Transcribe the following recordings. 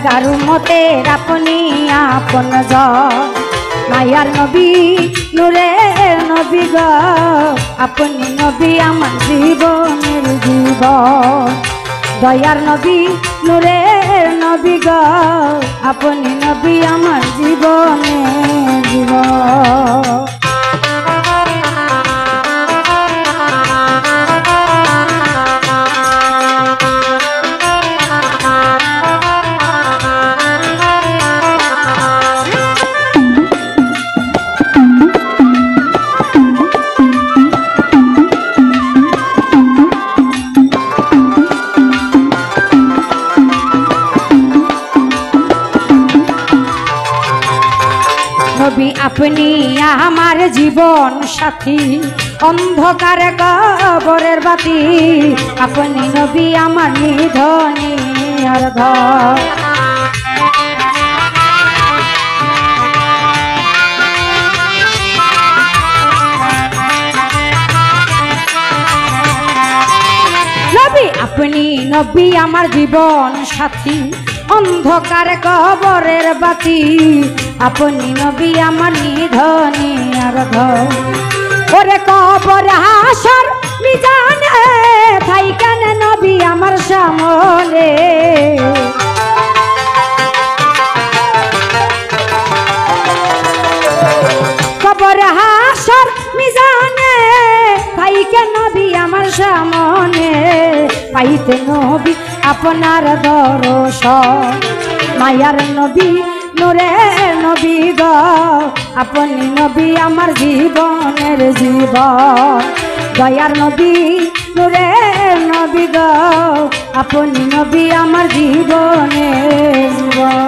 গারু মতে আপনি আপন মায়ার নবী নূরের নবী গো আপনি নবী আমার জীবনের জীবন দয়ার নবী নূরের নবী গো আপনি নবী আমার জীবনের জীবন নবী আপনি আমার জীবন সাথী অন্ধকার কবরের বাতি আপনি নবী আমার নিধনে অর্ধ নবী আপনি নবী আমার জীবন সাথী অন্ধকার কবরের বাতি আপনি নবী আমার নিধনে অর্ধ ওরে কবর হাসর মিজানে থাইকেন নবী আমার সামনে কবর হাসর মিজানে থাইকেন নবী আমার সামনে পাইতে নবী আপনার দর্শন মায়ার নবী নূরের নবী গো আপনি নবী আমার জীবনের জীবন দয়ার নবী নূরের নবী গো আপনি নবী আমার জীবনের জীবন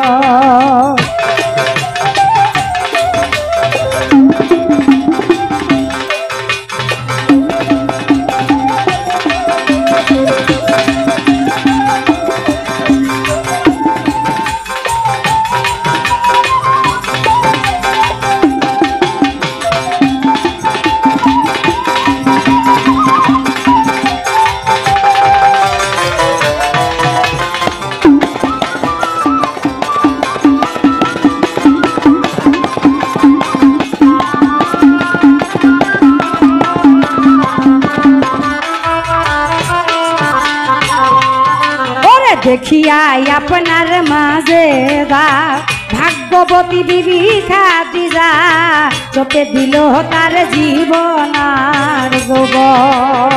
দেখিয়াই আপনার মাঝে ভাগ্যবতী বিবি খাদিজা চোপে দিল তার জীবন আর গোবর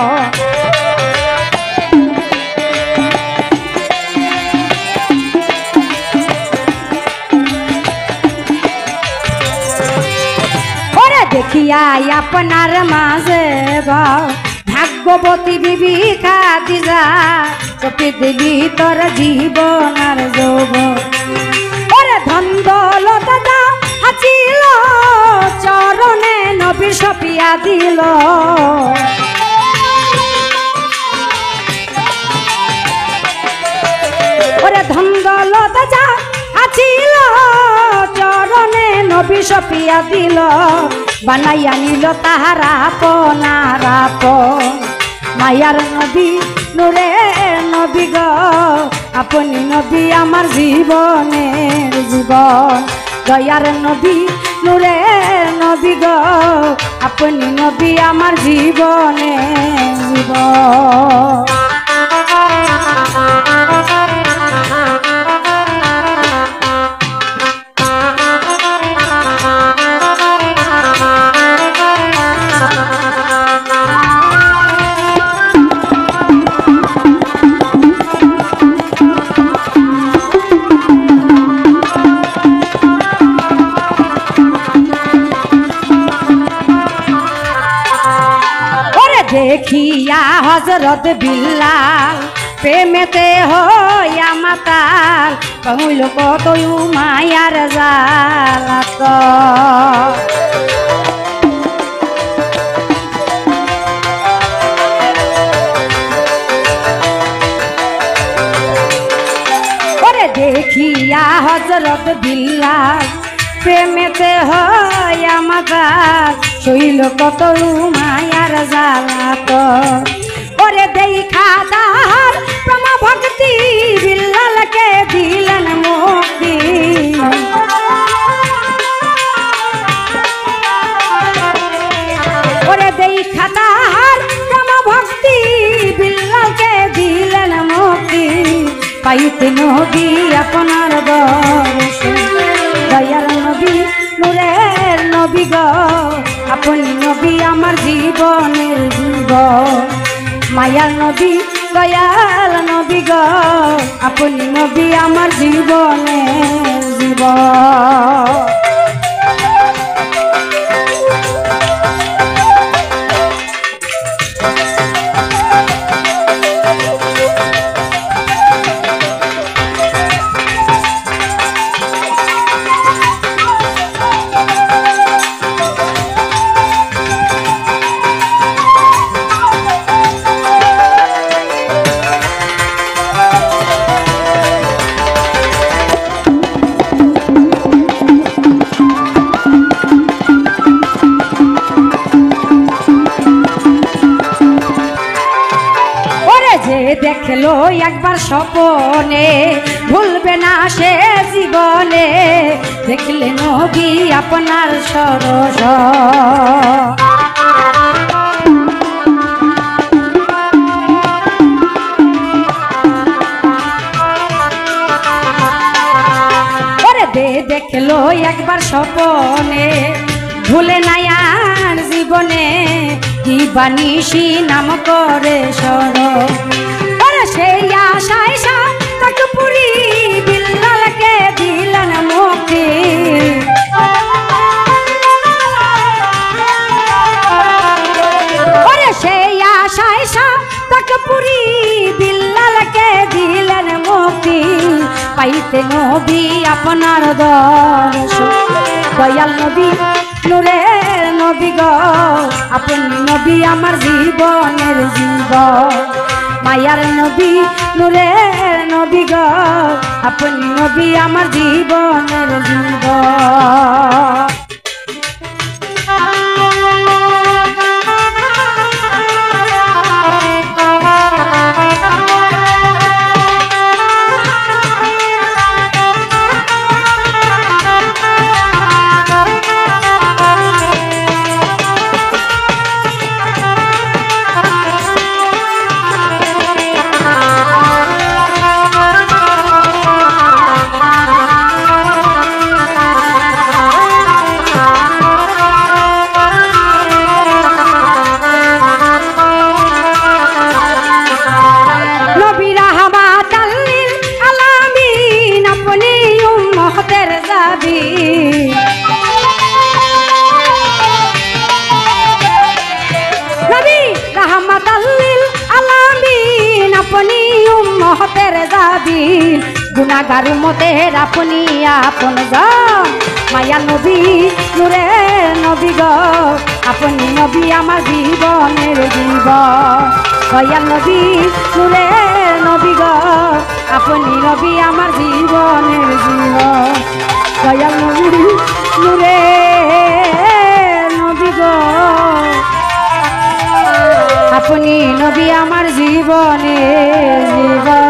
ওরে দেখিয়াই আপনার মাঝে ভাগ্যবতী বিবি খাদিজা চোপে দিলি তোর জীবন আর যৌবন ওরে ধন দৌলত আছিল চরণে নবী সপিয়া দিল ওরে ধন দৌলত আছিল চরণে নবী সপিয়া দিল বানাইয়া নিল তাহারা আপনার আপন মায়ার নবী নূরের নবী গো আপনি নবী আমার জীবনের জীবন দয়ার নবী নূরের নবী গো আপনি নবী আমার জীবনের জীবন দেখিয়া হযরত বিল্লাল প্রেমেতে হইয়া মাতাল কইল কত মায়ার জালাত ওরে দেখিয়া হযরত বিল্লাল প্রেমেতে হইয়া মাতাল শৈল কত মায়ার জালাত ওরে দেখা দার প্রেম ভক্তি বিল্লালকে দিলেন মোহ পাইতে নবী আপনার দর্শন দয়ার নবী নূরের নবী গো আপনি নবী আমার জীবনের জীবন মায়ার নবী দয়াল নবী গো আপনি নবী আমার জীবনের জীবন দেখলো একবার স্বপনে ভুলবে না সে জীবনে দেখলে নবী আপনার সরস দেখলো একবার স্বপনে ভুলে নাই আর জীবনে কি বানিসি নাম করে সর সেই আশায় তাকে পুরি বিল্লালকে দিলেন মুক্তি সেই আশায় তাকে পুরি বিল্লালকে দিলেন মুক্তি পাইতে নবী আপনার দর্শন দয়াল নবী নূরের নবী গো আপনি নবী আমার জীবনের জীবন মায়ার নবী নূরের নবী গো আপনি নবী আমার জীবনের জীবন গুনাগার মতের আপনি আপন জন মায়া নবী নূরের নবী গো আপনি নবী আমার জীবনের জীবন দয়াল নবী নূরের নবী গো আপনি নবী আমার জীবনের জীবন দয়াল নবী নূরের নবী গো আপনি নবী আমার জীবনের জীবন